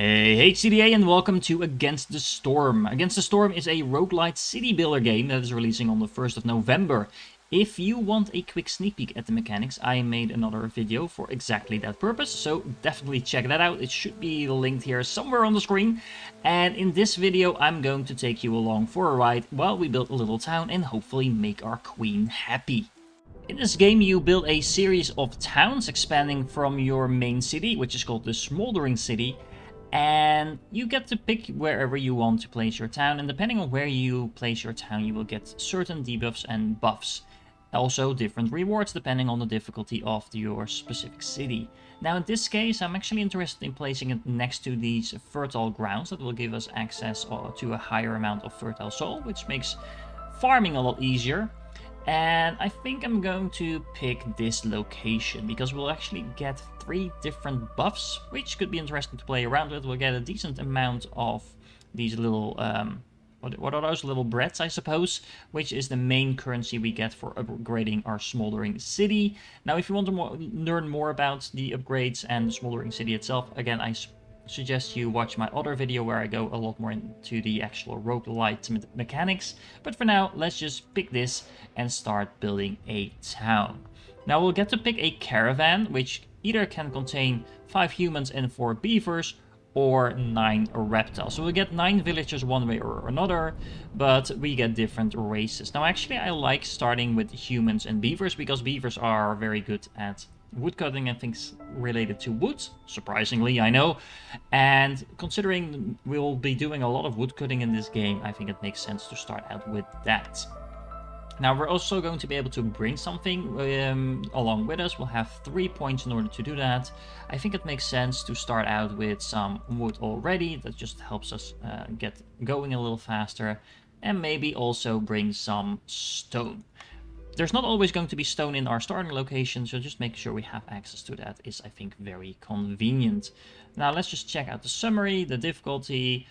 Hey HCDA and welcome to Against the Storm. Against the Storm is a roguelite city builder game that is releasing on the 1st of November. If you want a quick sneak peek at the mechanics, I made another video for exactly that purpose, so definitely check that out. It should be linked here somewhere on the screen. And in this video I'm going to take you along for a ride while we build a little town and hopefully make our queen happy. In this game you build a series of towns expanding from your main city, which is called the Smoldering City. And you get to pick wherever you want to place your town, and depending on where you place your town you will get certain debuffs and buffs. Also different rewards depending on the difficulty of your specific city. Now in this case I'm actually interested in placing it next to these fertile grounds that will give us access to a higher amount of fertile soil, which makes farming a lot easier. And I think I'm going to pick this location because we'll actually get 3 different buffs, which could be interesting to play around with. We'll get a decent amount of these little, what are those little breads, I suppose, which is the main currency we get for upgrading our Smoldering City. Now, if you want to learn more about the upgrades and the Smoldering City itself, again, I suggest you watch my other video where I go a lot more into the actual roguelite mechanics. But for now, let's just pick this and start building a town. Now we'll get to pick a caravan, which either can contain 5 humans and 4 beavers, or 9 reptiles. So we'll get 9 villagers one way or another, but we get different races. Now actually I like starting with humans and beavers because beavers are very good at woodcutting and things related to wood, surprisingly, I know. And considering we'll be doing a lot of woodcutting in this game, I think it makes sense to start out with that. Now we're also going to be able to bring something along with us. We'll have 3 points in order to do that. I think it makes sense to start out with some wood already. That just helps us get going a little faster. And maybe also bring some stone. There's not always going to be stone in our starting location, so just make sure we have access to that is, I think, very convenient. Now let's just check out the summary, the difficulty.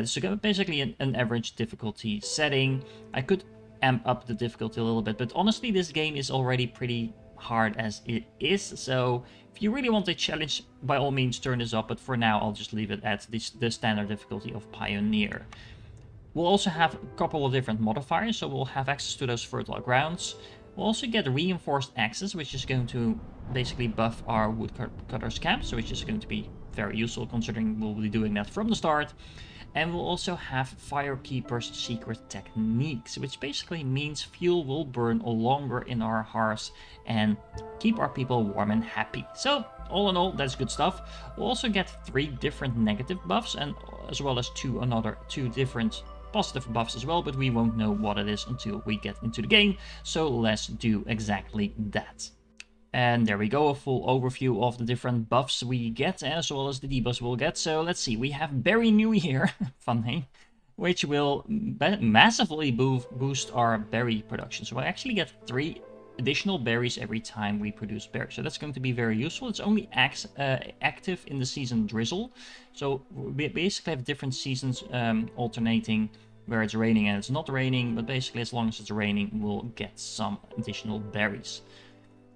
So basically an average difficulty setting. I could amp up the difficulty a little bit, but honestly this game is already pretty hard as it is, so if you really want a challenge, by all means turn this up, but for now I'll just leave it at the standard difficulty of Pioneer. We'll also have a couple of different modifiers, so we'll have access to those fertile grounds. We'll also get reinforced access, which is going to basically buff our woodcutters camp, so which is going to be very useful considering we'll be doing that from the start. And we'll also have Firekeeper's secret techniques, which basically means fuel will burn longer in our hearths and keep our people warm and happy. So all in all, that's good stuff. We'll also get 3 different negative buffs, and as well as 2 different positive buffs as well, but we won't know what it is until we get into the game, so let's do exactly that. And there we go, a full overview of the different buffs we get, as well as the debuffs we'll get. So let's see, we have Berry New Year, fun name, which will massively boost our berry production. So we actually get 3 additional berries every time we produce berries. So that's going to be very useful. It's only active in the season Drizzle. So we basically have different seasons alternating where it's raining and it's not raining. But basically as long as it's raining, we'll get some additional berries.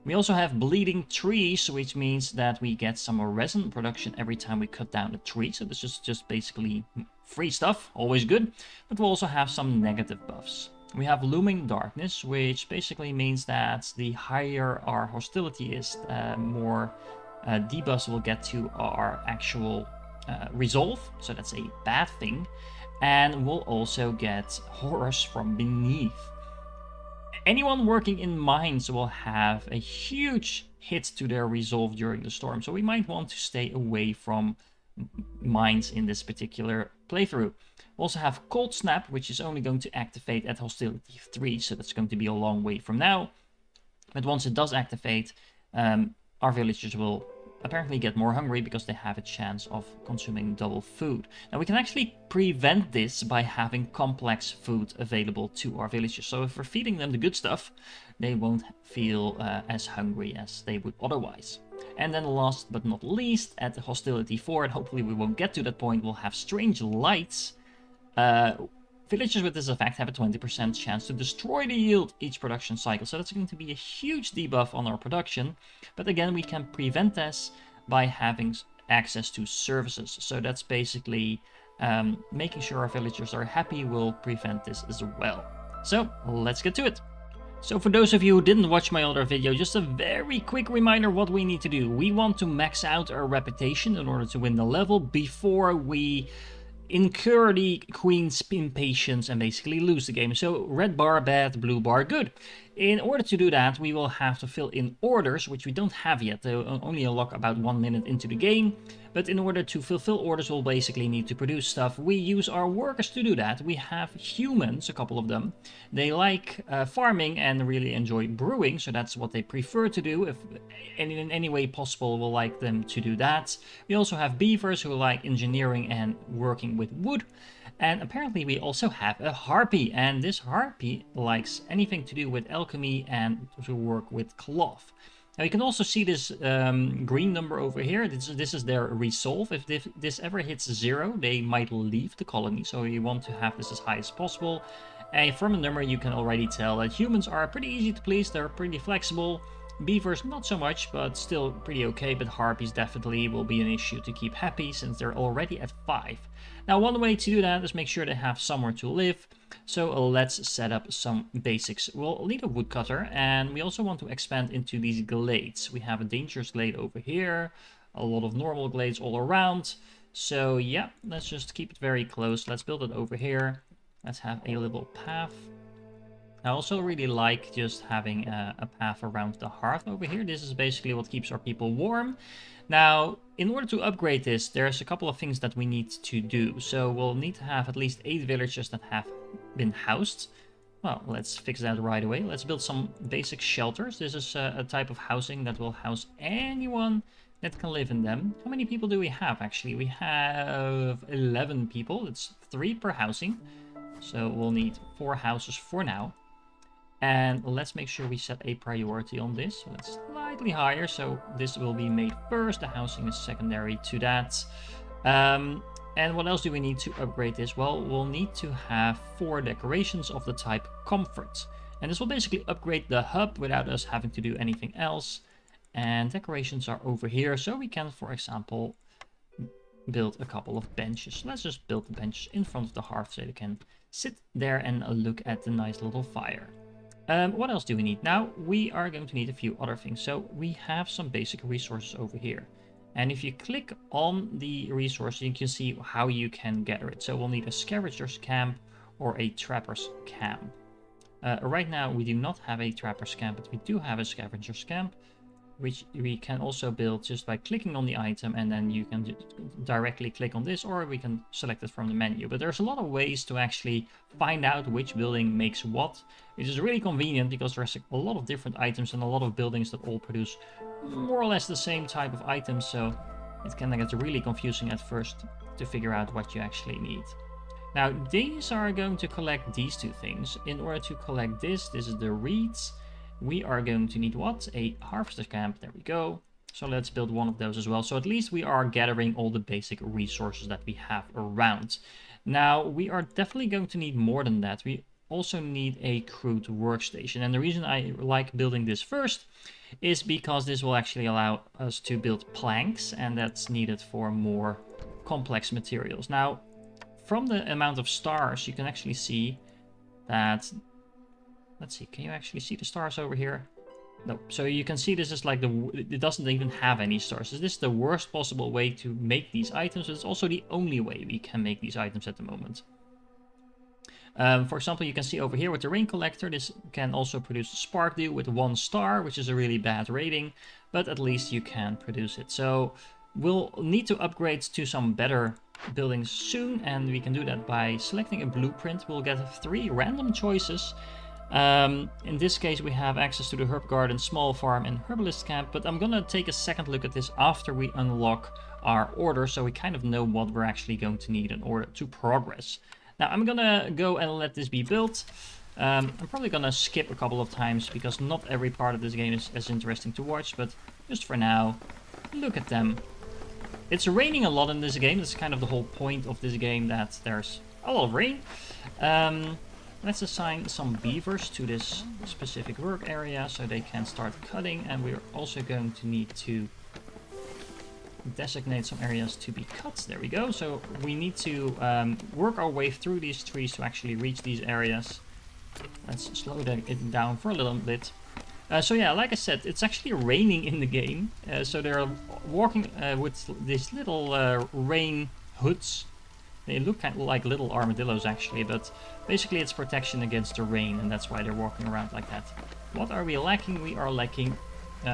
We also have bleeding trees, which means that we get some resin production every time we cut down a tree. So this is just basically free stuff, always good. But we'll also have some negative buffs. We have Looming Darkness, which basically means that the higher our hostility is, more debuffs we'll get to our actual resolve. So that's a bad thing. And we'll also get Horrors from Beneath. Anyone working in mines will have a huge hit to their resolve during the storm, so we might want to stay away from mines in this particular playthrough. We also have Cold Snap, which is only going to activate at hostility 3, so that's going to be a long way from now. But once it does activate, our villagers will apparently get more hungry because they have a chance of consuming double food. Now we can actually prevent this by having complex food available to our villagers. So if we're feeding them the good stuff, they won't feel as hungry as they would otherwise. And then last but not least, at the hostility 4, and hopefully we won't get to that point, we'll have Strange Lights. Villagers with this effect have a 20% chance to destroy the yield each production cycle, so that's going to be a huge debuff on our production. But again, we can prevent this by having access to services. So that's basically making sure our villagers are happy will prevent this as well. So let's get to it. So for those of you who didn't watch my other video, just a very quick reminder what we need to do. We want to max out our reputation in order to win the level before we incur the queen's impatience and basically lose the game. So red bar bad, blue bar good. In order to do that, we will have to fill in orders, which we don't have yet. They only unlock about 1 minute into the game. But in order to fulfill orders, we'll basically need to produce stuff. We use our workers to do that. We have humans, a couple of them. They like farming and really enjoy brewing, so that's what they prefer to do. If in any way possible, we'll like them to do that. We also have beavers who like engineering and working with wood. And apparently we also have a harpy, and this harpy likes anything to do with alchemy and to work with cloth. Now you can also see this green number over here. This is their resolve. If this ever hits 0, they might leave the colony. So you want to have this as high as possible. And from the number you can already tell that humans are pretty easy to please. They're pretty flexible. Beavers not so much, but still pretty okay. But harpies definitely will be an issue to keep happy since they're already at 5. Now one way to do that is make sure they have somewhere to live. So let's set up some basics. We'll need a woodcutter, and we also want to expand into these glades. We have a dangerous glade over here, a lot of normal glades all around. So yeah, let's just keep it very close. Let's build it over here. Let's have a little path. I also really like just having a path around the hearth over here. This is basically what keeps our people warm. Now, in order to upgrade this, there's a couple of things that we need to do. So we'll need to have at least 8 villagers that have been housed. Well, let's fix that right away. Let's build some basic shelters. This is a type of housing that will house anyone that can live in them. How many people do we have, actually? We have 11 people. It's 3 per housing. So we'll need 4 houses for now. And let's make sure we set a priority on this. So it's slightly higher, so this will be made first. The housing is secondary to that. And what else do we need to upgrade this? Well, we'll need to have 4 decorations of the type comfort. And this will basically upgrade the hub without us having to do anything else. And decorations are over here, so we can, for example, build a couple of benches. Let's just build the benches in front of the hearth so they can sit there and look at the nice little fire. What else do we need? Now, we are going to need a few other things. So we have some basic resources over here. And if you click on the resource, you can see how you can gather it. So we'll need a scavenger's camp or a trapper's camp. Right now, we do not have a trapper's camp, but we do have a scavenger's camp, which we can also build just by clicking on the item, and then you can directly click on this, or we can select it from the menu. But there's a lot of ways to actually find out which building makes what, which is really convenient because there's a lot of different items and a lot of buildings that all produce more or less the same type of items, so it can get really confusing at first to figure out what you actually need. Now, these are going to collect these 2 things. In order to collect this is the reeds. We are going to need what? A harvester camp. There we go. So let's build one of those as well. So at least we are gathering all the basic resources that we have around. Now, we are definitely going to need more than that. We also need a crude workstation. And the reason I like building this first is because this will actually allow us to build planks, and that's needed for more complex materials. Now, from the amount of stars, you can actually see that... Let's see, can you actually see the stars over here? No, so you can see this is like it doesn't even have any stars. This is the worst possible way to make these items, but it's also the only way we can make these items at the moment. For example, you can see over here with the rain collector, this can also produce spark dew with 1 star, which is a really bad rating, but at least you can produce it. So we'll need to upgrade to some better buildings soon, and we can do that by selecting a blueprint. We'll get 3 random choices. In this case, we have access to the herb garden, small farm, and herbalist camp, but I'm gonna take a second look at this after we unlock our order, so we kind of know what we're actually going to need in order to progress. Now, I'm gonna go and let this be built. I'm probably gonna skip a couple of times because not every part of this game is as interesting to watch, but just for now, look at them. It's raining a lot in this game. That's kind of the whole point of this game, that there's a lot of rain. Let's assign some beavers to this specific work area so they can start cutting, and we're also going to need to designate some areas to be cut. There we go. So we need to work our way through these trees to actually reach these areas. Let's slow it down for a little bit. So yeah, like I said, it's actually raining in the game. So they're walking with these little rain hoods. They look kind of like little armadillos actually, but basically it's protection against the rain, and that's why they're walking around like that. What are we lacking? We are lacking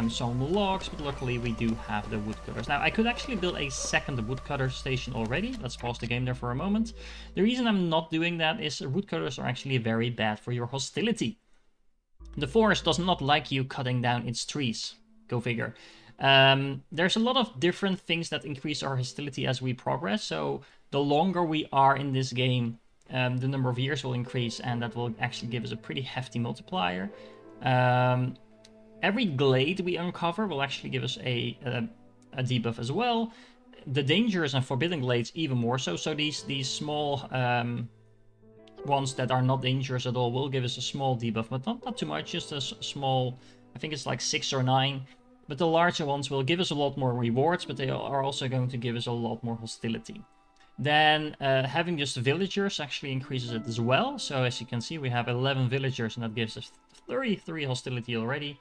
some logs, but luckily we do have the woodcutters. Now, I could actually build a second woodcutter station already. Let's pause the game there for a moment. The reason I'm not doing that is woodcutters are actually very bad for your hostility. The forest does not like you cutting down its trees. Go figure. There's a lot of different things that increase our hostility as we progress, so the longer we are in this game, the number of years will increase, and that will actually give us a pretty hefty multiplier. Every glade we uncover will actually give us a debuff as well. The dangerous and forbidden glades even more so. So these small ones that are not dangerous at all will give us a small debuff, but not too much, just a small, I think it's like 6 or 9. But the larger ones will give us a lot more rewards, but they are also going to give us a lot more hostility. Then having just villagers actually increases it as well. So as you can see, we have 11 villagers, and that gives us 33 hostility already.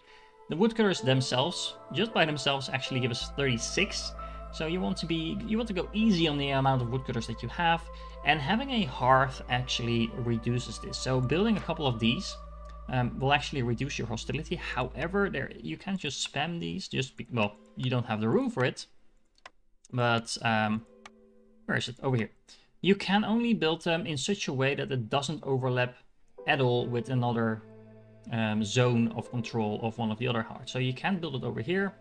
The woodcutters themselves, just by themselves, actually give us 36. So you want to go easy on the amount of woodcutters that you have, and having a hearth actually reduces this. So building a couple of these will actually reduce your hostility. However, you can't just spam these. Well, you don't have the room for it. But where is it? Over here. You can only build them in such a way that it doesn't overlap at all with another zone of control of one of the other hearts. So you can build it over here,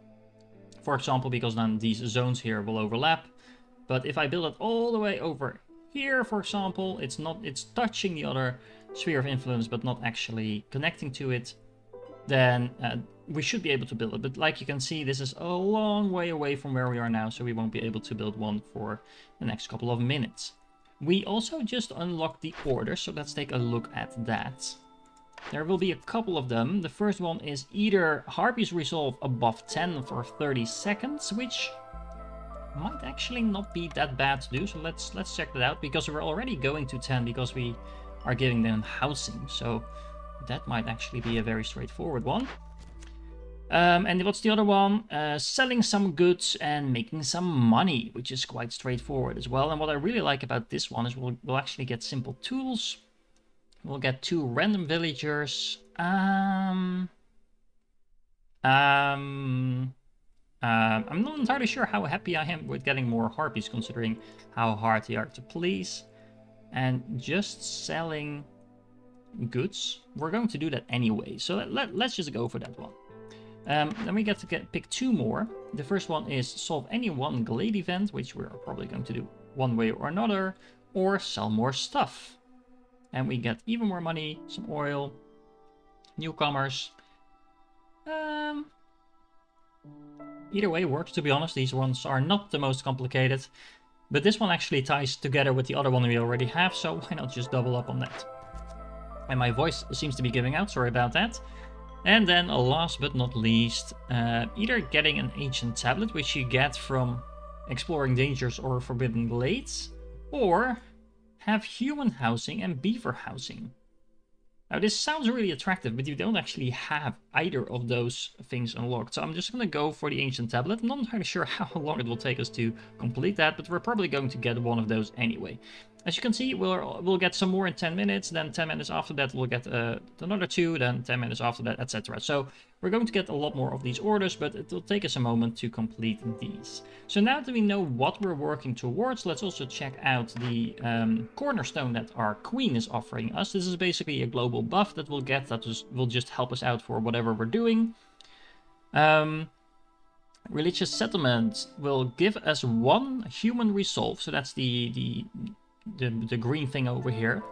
for example, because then these zones here will overlap. But if I build it all the way over here, for example, it's touching the other sphere of influence but not actually connecting to it, then we should be able to build it. But like you can see, this is a long way away from where we are now, so we won't be able to build one for the next couple of minutes. We also just unlocked the order, so let's take a look at that. There will be a couple of them. The first one is either harpies resolve above 10 for 30 seconds, which might actually not be that bad to do. So let's check that out, because we're already going to 10 because we are giving them housing. So that might actually be a very straightforward one. And what's the other one? Selling some goods and making some money, which is quite straightforward as well. And what I really like about this one is we'll actually get simple tools. We'll get 2 random villagers. I'm not entirely sure how happy I am with getting more harpies, considering how hard they are to please. And just selling goods, we're going to do that anyway. So let's just go for that one. Then we get to pick 2 more. The first one is solve any one glade event, which we're probably going to do one way or another, or sell more stuff. And we get even more money, some oil, newcomers. Either way works, to be honest. These ones are not the most complicated. But this one actually ties together with the other one we already have, so why not just double up on that? And my voice seems to be giving out, sorry about that. And then last but not least, either getting an ancient tablet, which you get from exploring dangers or forbidden glades, or have human housing and beaver housing. Now this sounds really attractive, but you don't actually have either of those things unlocked. So I'm just going to go for the ancient tablet. I'm not entirely sure how long it will take us to complete that, but we're probably going to get one of those anyway. As you can see, we'll get some more in 10 minutes, then 10 minutes after that we'll get another 2, then 10 minutes after that, etc. So we're going to get a lot more of these orders, but it will take us a moment to complete these. So now that we know what we're working towards, let's also check out the cornerstone that our queen is offering us. This is basically a global buff that we'll get that will just help us out for whatever we're doing. Religious settlement will give us 1 human resolve, so that's the green thing over here,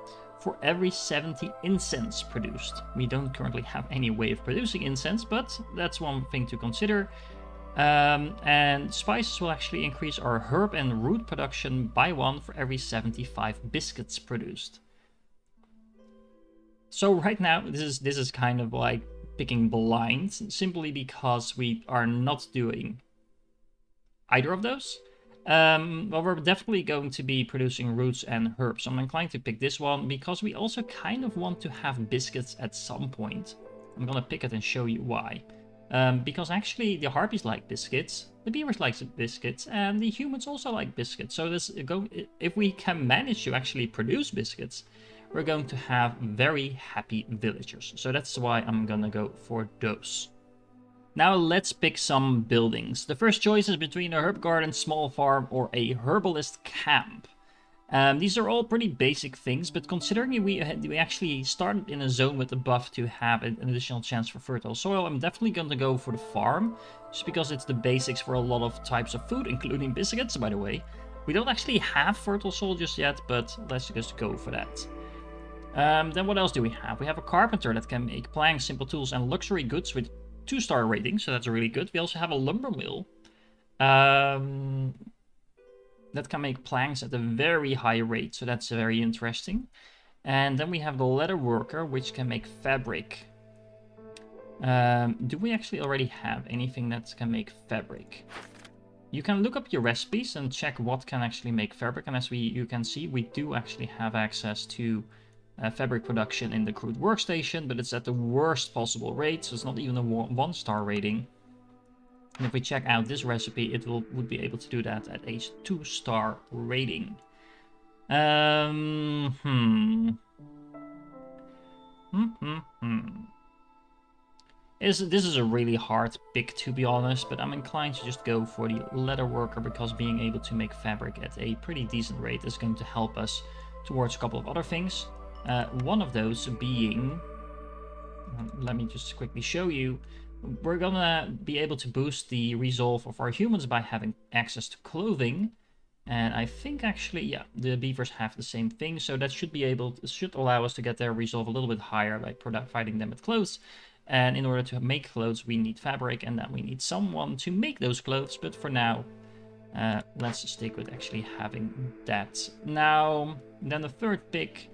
for every 70 incense produced. We don't currently have any way of producing incense, but that's one thing to consider. And spices will actually increase our herb and root production by 1 for every 75 biscuits produced. So right now, this is kind of like picking blind, simply because we are not doing either of those. Well, we're definitely going to be producing roots and herbs. So I'm inclined to pick this one because we also kind of want to have biscuits at some point. I'm gonna pick it and show you why. Because actually the harpies like biscuits, the beavers like biscuits, and the humans also like biscuits. So if we can manage to actually produce biscuits, we're going to have very happy villagers. So that's why I'm gonna go for those. Now let's pick some buildings. The first choice is between a herb garden, small farm, or a herbalist camp. These are all pretty basic things, but considering we actually started in a zone with a buff to have an additional chance for fertile soil, I'm definitely going to go for the farm, just because it's the basics for a lot of types of food, including biscuits, by the way. We don't actually have fertile soil just yet, but let's just go for that. Then what else do we have? We have a carpenter that can make planks, simple tools, and luxury goods with 2-star rating, so that's really good. We also have a lumber mill that can make planks at a very high rate, so that's very interesting. And then we have the leather worker, which can make fabric. Do we actually already have anything that can make fabric? You can look up your recipes and check what can actually make fabric, and as you can see, we do actually have access to fabric production in the crude workstation, but it's at the worst possible rate, so it's not even a 1-star rating. And if we check out this recipe, it would be able to do that at a 2-star rating. This is a really hard pick, to be honest, but I'm inclined to just go for the leather worker, because being able to make fabric at a pretty decent rate is going to help us towards a couple of other things. One of those being, let me just quickly show you, we're gonna be able to boost the resolve of our humans by having access to clothing. And I think actually, yeah, the beavers have the same thing, so that should allow us to get their resolve a little bit higher by providing them with clothes. And in order to make clothes, we need fabric, and then we need someone to make those clothes. But for now, let's stick with actually having that. Now, then the third pick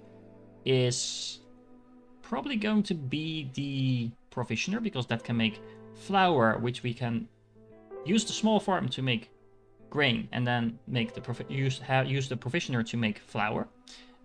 is probably going to be the provisioner, because that can make flour, which we can use the small farm to make grain, and then make the use the provisioner to make flour,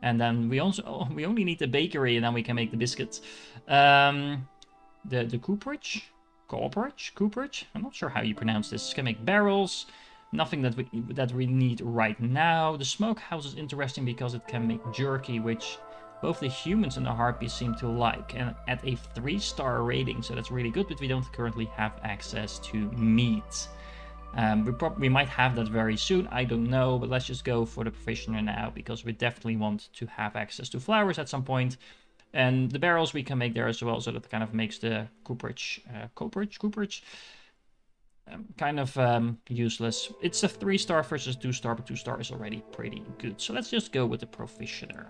and then we only need the bakery, and then we can make the biscuits. The cooperage, I'm not sure how you pronounce this, can make barrels. Nothing that we need right now. The smokehouse is interesting because it can make jerky, which both the humans and the harpies seem to like, and at a 3-star rating, so that's really good, but we don't currently have access to meat. We might have that very soon, I don't know, but let's just go for the provisioner now, because we definitely want to have access to flowers at some point. And the barrels we can make there as well, so that kind of makes the cooperage kind of useless. It's a 3-star versus 2-star, but 2-star is already pretty good. So let's just go with the provisioner.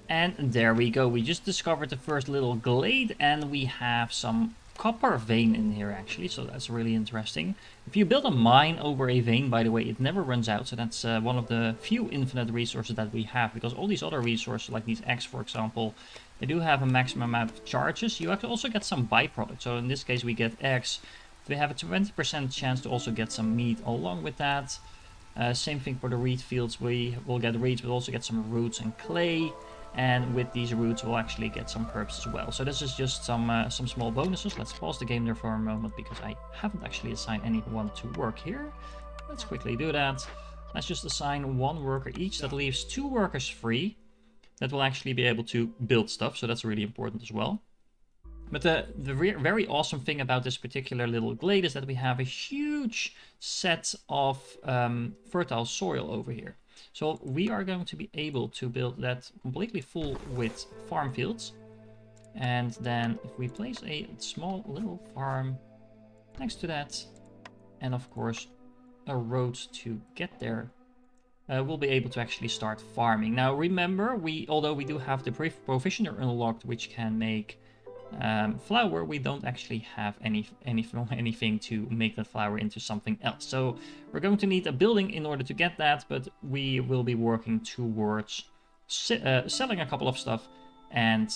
And there we go. We just discovered the first little glade, and we have some copper vein in here actually, so that's really interesting. If you build a mine over a vein, by the way, it never runs out, so that's one of the few infinite resources that we have, because all these other resources, like these eggs for example, they do have a maximum amount of charges. You also get some byproducts, so in this case we get eggs. We have a 20% chance to also get some meat along with that. Same thing for the reed fields, we will get reeds, but also get some roots and clay. And with these roots, we'll actually get some herbs as well. So this is just some small bonuses. Let's pause the game there for a moment, because I haven't actually assigned anyone to work here. Let's quickly do that. Let's just assign 1 worker each. That leaves 2 workers free that will actually be able to build stuff. So that's really important as well. But the very awesome thing about this particular little glade is that we have a huge set of fertile soil over here. So we are going to be able to build that completely full with farm fields. And then if we place a small little farm next to that, and of course a road to get there, we'll be able to actually start farming. Now remember, although we do have the provisioner unlocked, which can make flour, we don't actually have anything to make that flour into something else. So we're going to need a building in order to get that, but we will be working towards selling a couple of stuff and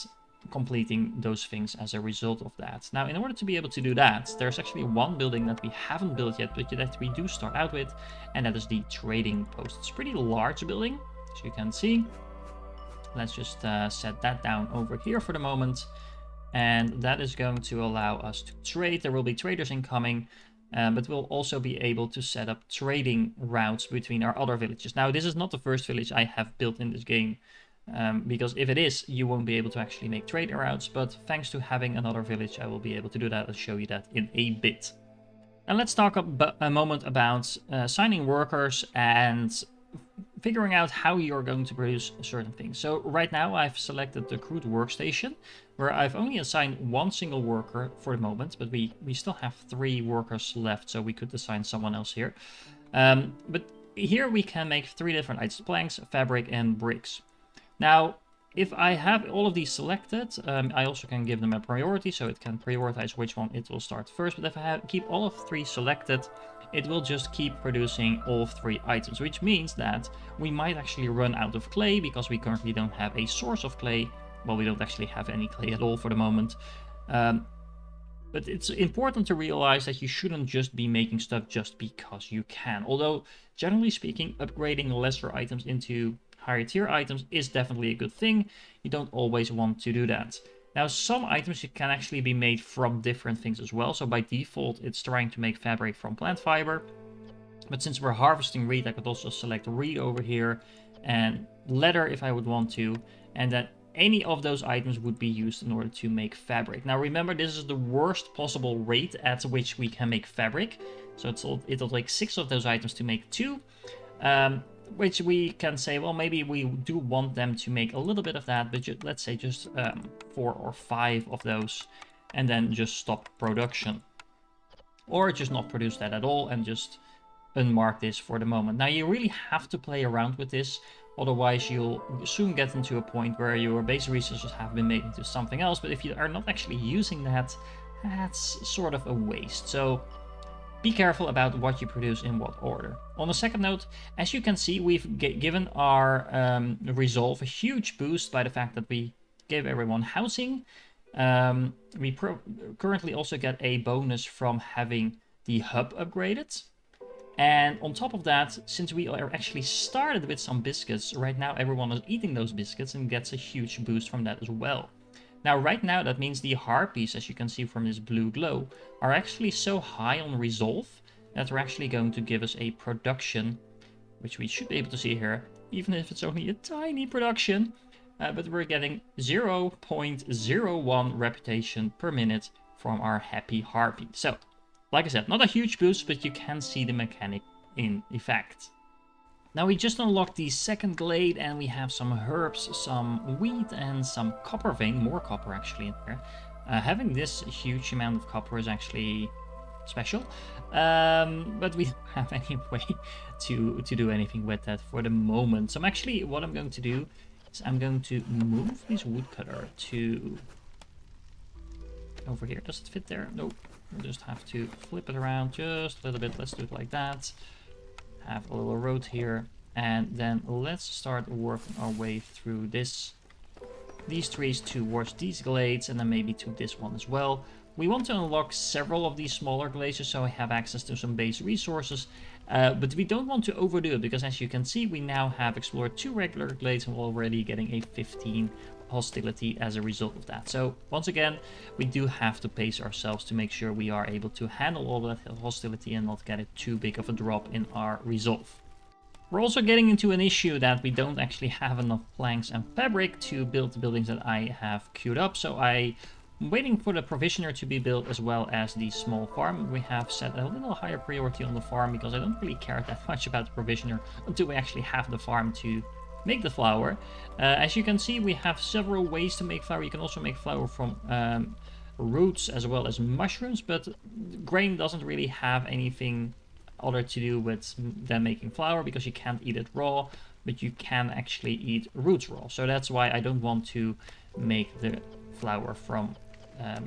completing those things as a result of that. Now, in order to be able to do that, there's actually one building that we haven't built yet, but that we do start out with, and that is the trading post. It's a pretty large building, as you can see. Let's just set that down over here for the moment, and that is going to allow us to trade. There will be traders incoming, but we'll also be able to set up trading routes between our other villages. Now, this is not the first village I have built in this game, because if it is, you won't be able to actually make trade routes, but thanks to having another village, I will be able to do that. I'll show you that in a bit. And let's talk a moment about assigning workers and figuring out how you're going to produce certain things. So right now I've selected the crude workstation, where I've only assigned one single worker for the moment, but we still have 3 workers left, so we could assign someone else here. But here we can make 3 different items: planks, fabric, and bricks. Now, if I have all of these selected, I also can give them a priority, so it can prioritize which one it will start first. But if I keep all of 3 selected, it will just keep producing all 3 items, which means that we might actually run out of clay because we currently don't have a source of clay. Well, we don't actually have any clay at all for the moment. But it's important to realize that you shouldn't just be making stuff just because you can. Although, generally speaking, upgrading lesser items into higher tier items is definitely a good thing. You don't always want to do that. Now, some items can actually be made from different things as well. So by default, it's trying to make fabric from plant fiber. But since we're harvesting reed, I could also select reed over here and leather if I would want to. And that any of those items would be used in order to make fabric. Now, remember, this is the worst possible rate at which we can make fabric. So it'll take 6 of those items to make 2. Which we can say, well, maybe we do want them to make a little bit of that, but let's say just 4 or 5 of those, and then just stop production. Or just not produce that at all, and just unmark this for the moment. Now, you really have to play around with this, otherwise you'll soon get into a point where your base resources have been made into something else, but if you are not actually using that, that's sort of a waste. So be careful about what you produce in what order. On a second note, as you can see, we've given our resolve a huge boost by the fact that we gave everyone housing. We currently also get a bonus from having the hub upgraded. And on top of that, since we are actually started with some biscuits, right now everyone is eating those biscuits and gets a huge boost from that as well. Now, right now, that means the harpies, as you can see from this blue glow, are actually so high on resolve that they're actually going to give us a production, which we should be able to see here, even if it's only a tiny production. But we're getting 0.01 reputation per minute from our happy harpy. So, like I said, not a huge boost, but you can see the mechanic in effect. Now, we just unlocked the second glade, and we have some herbs, some wheat, and some copper vein, more copper actually in there. Having this huge amount of copper is actually special, but we don't have any way to do anything with that for the moment. So what I'm going to do is I'm going to move this woodcutter to over here. Does it fit there? Nope. We'll just have to flip it around just a little bit. Let's do it like that. Have a little road here, and then let's start working our way through these trees towards these glades, and then maybe to this one as well. We want to unlock several of these smaller glades so we have access to some base resources, but we don't want to overdo it, because as you can see, we now have explored 2 regular glades and we're already getting a 15 hostility as a result of that. So once again, we do have to pace ourselves to make sure we are able to handle all that hostility and not get it too big of a drop in our resolve. We're also getting into an issue that we don't actually have enough planks and fabric to build the buildings that I have queued up, so I'm waiting for the provisioner to be built as well as the small farm. We have set a little higher priority on the farm because I don't really care that much about the provisioner until we actually have the farm to make the flour. As you can see, we have several ways to make flour. You can also make flour from roots as well as mushrooms, but grain doesn't really have anything other to do with them making flour because you can't eat it raw, but you can actually eat roots raw. So that's why I don't want to make the flour from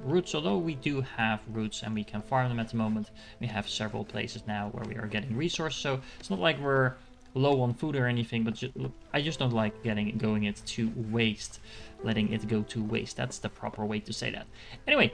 roots, although we do have roots and we can farm them at the moment. We have several places now where we are getting resources, so it's not like we're low on food or anything, but I just don't like letting it to waste. Letting it go to waste. That's the proper way to say that. Anyway,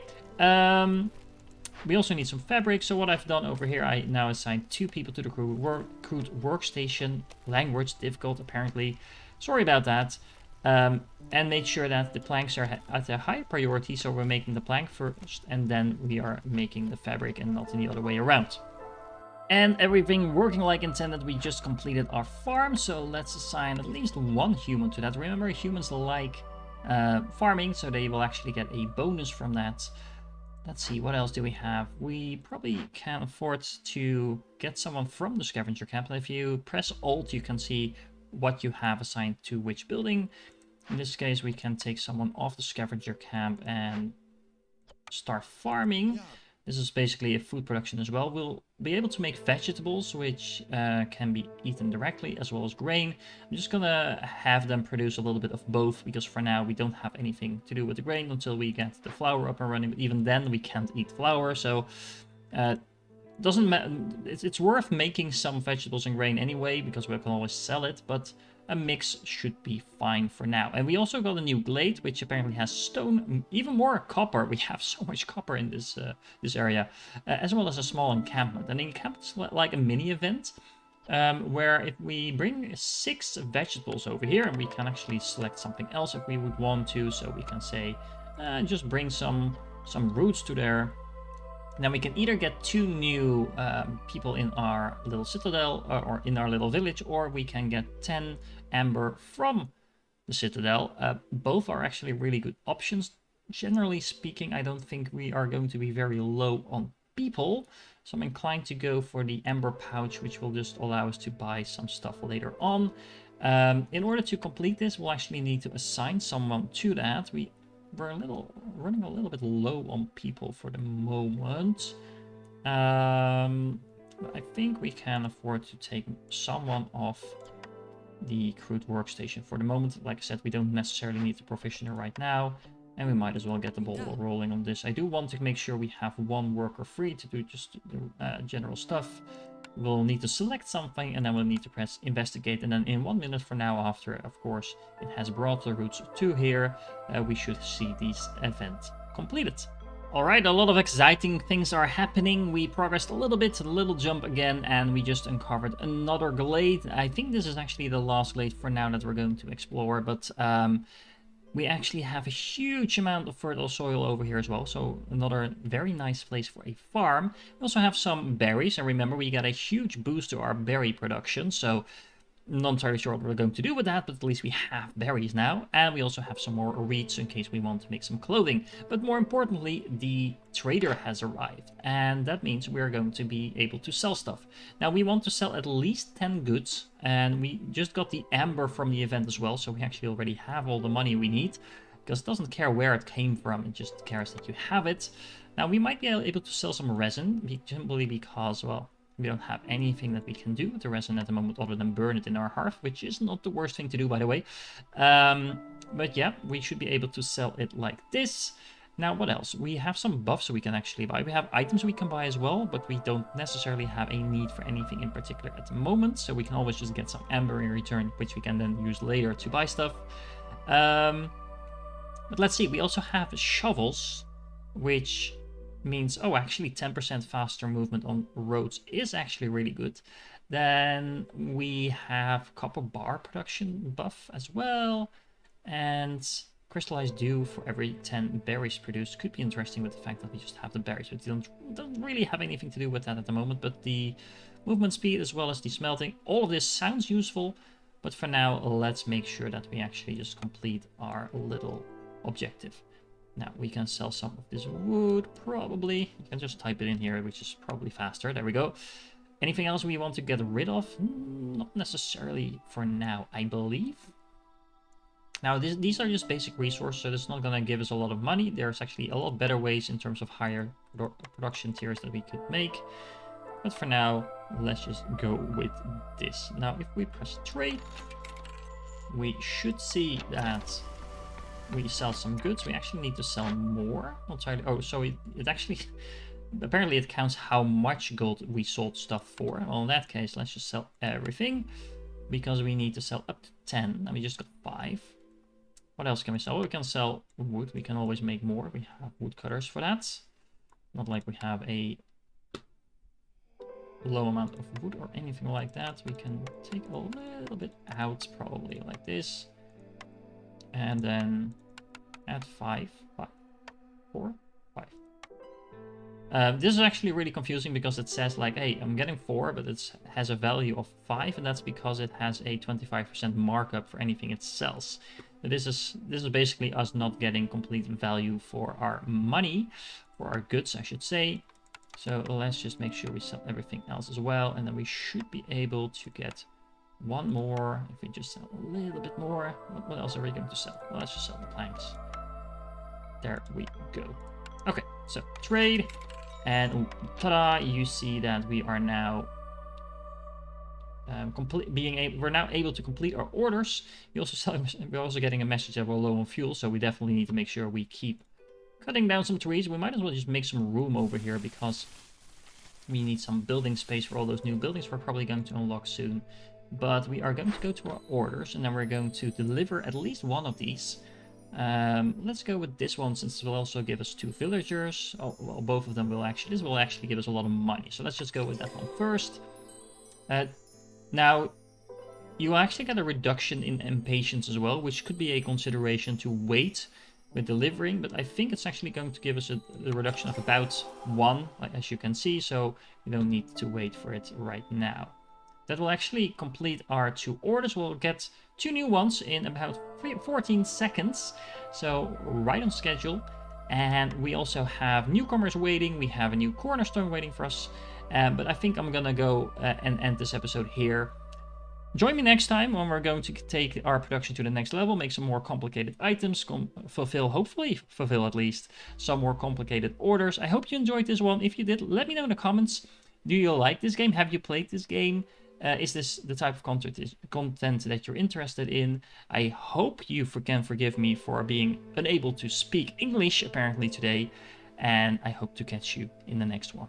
we also need some fabric. So what I've done over here, I now assigned 2 people to the crude workstation. Language difficult, apparently. Sorry about that. And made sure that the planks are at a high priority. So we're making the plank first, and then we are making the fabric, and not in the other way around. And everything working like intended, we just completed our farm. So let's assign at least 1 human to that. Remember, humans like farming, so they will actually get a bonus from that. Let's see, what else do we have? We probably can afford to get someone from the scavenger camp. And if you press Alt, you can see what you have assigned to which building. In this case, we can take someone off the scavenger camp and start farming. This is basically a food production as well. We'll be able to make vegetables, which can be eaten directly, as well as grain. I'm just gonna have them produce a little bit of both, because for now we don't have anything to do with the grain until we get the flour up and running. But even then, we can't eat flour, so doesn't matter. It's worth making some vegetables and grain anyway, because we can always sell it. But a mix should be fine for now. And we also got a new glade, which apparently has stone, even more copper. We have so much copper in this this area, as well as a small encampment. And the encampment is like a mini event, where if we bring 6 vegetables over here, and we can actually select something else if we would want to. So we can say, just bring some roots to there. Then we can either get 2 new people in our little citadel, or in our little village, or we can get 10 amber from the citadel. Both are actually really good options. Generally speaking, I don't think we are going to be very low on people, so I'm inclined to go for the amber pouch, which will just allow us to buy some stuff later on. In order to complete this, we'll actually need to assign someone to that. We're running a little bit low on people for the moment. But I think we can afford to take someone off the crude workstation for the moment. Like I said, we don't necessarily need the provisioner right now, and we might as well get the ball rolling on this. I do want to make sure we have 1 worker free to do just the general stuff. We'll need to select something, and then we'll need to press investigate, and then in 1 minute from now, after of course it has brought the routes to here, we should see this event completed. Alright, a lot of exciting things are happening. We progressed a little bit, a little jump again, and we just uncovered another glade. I think this is actually the last glade for now that we're going to explore, but we actually have a huge amount of fertile soil over here as well, so another very nice place for a farm. We also have some berries, and remember, we got a huge boost to our berry production, so not entirely sure what we're going to do with that, but at least we have berries now. And we also have some more reeds in case we want to make some clothing. But more importantly, the trader has arrived, and that means we're going to be able to sell stuff. Now, we want to sell at least 10 goods, and we just got the amber from the event as well, so we actually already have all the money we need, because it doesn't care where it came from, it just cares that you have it. Now, we might be able to sell some resin, simply because, well, we don't have anything that we can do with the resin at the moment other than burn it in our hearth, which is not the worst thing to do, by the way. But yeah, we should be able to sell it like this. Now, what else? We have some buffs we can actually buy. We have items we can buy as well, but we don't necessarily have a need for anything in particular at the moment. So we can always just get some amber in return, which we can then use later to buy stuff. But let's see, we also have shovels, which means, oh, actually 10% faster movement on roads is actually really good. Then we have copper bar production buff as well, and crystallized dew for every 10 berries produced could be interesting with the fact that we just have the berries, but don't really have anything to do with that at the moment. But the movement speed as well as the smelting, all of this sounds useful, but for now let's make sure that we actually just complete our little objective. Now, we can sell some of this wood, probably. You can just type it in here, which is probably faster. There we go. Anything else we want to get rid of? Not necessarily for now, I believe. Now, these are just basic resources, so it's not going to give us a lot of money. There's actually a lot better ways in terms of higher production tiers that we could make. But for now, let's just go with this. Now, if we press trade, we should see that we sell some goods. We actually need to sell more. Oh, so it actually, apparently it counts how much gold we sold stuff for. Well, in that case, let's just sell everything. because we need to sell up to 10, and we just got 5. What else can we sell? Well, we can sell wood. We can always make more. We have woodcutters for that. Not like we have a low amount of wood or anything like that. We can take a little bit out, probably like this. And then add 5, 4, 5. This is actually really confusing because it says like, hey, I'm getting 4, but it has a value of 5, and that's because it has a 25% markup for anything it sells. This is basically us not getting complete value for our money, for our goods, I should say. So let's just make sure we sell everything else as well, and then we should be able to get one more. If we just sell a little bit more, what else are we going to sell? Well, let's just sell the planks. There we go. Okay, so trade, and ta-da! You see that we are now we're now able to complete our orders. We're also getting a message that we're low on fuel, so we definitely need to make sure we keep cutting down some trees. We might as well just make some room over here because we need some building space for all those new buildings we're probably going to unlock soon. But we are going to go to our orders, and then we're going to deliver at least one of these. Let's go with this one, since it will also give us 2 villagers. Oh, well, both of them will actually, this will actually give us a lot of money. So let's just go with that one first. Now, you actually get a reduction in impatience as well, which could be a consideration to wait with delivering, but I think it's actually going to give us a reduction of about 1, as you can see, so you don't need to wait for it right now. That will actually complete our 2 orders. We'll get 2 new ones in about 14 seconds, so right on schedule. And we also have newcomers waiting. We have a new cornerstone waiting for us. But I think I'm gonna go and end this episode here. Join me next time when we're going to take our production to the next level, make some more complicated items, hopefully fulfill at least some more complicated orders. I hope you enjoyed this one. If you did, let me know in the comments. Do you like this game? Have you played this game? Is this the type of content that you're interested in? I hope you can forgive me for being unable to speak English apparently today, and I hope to catch you in the next one.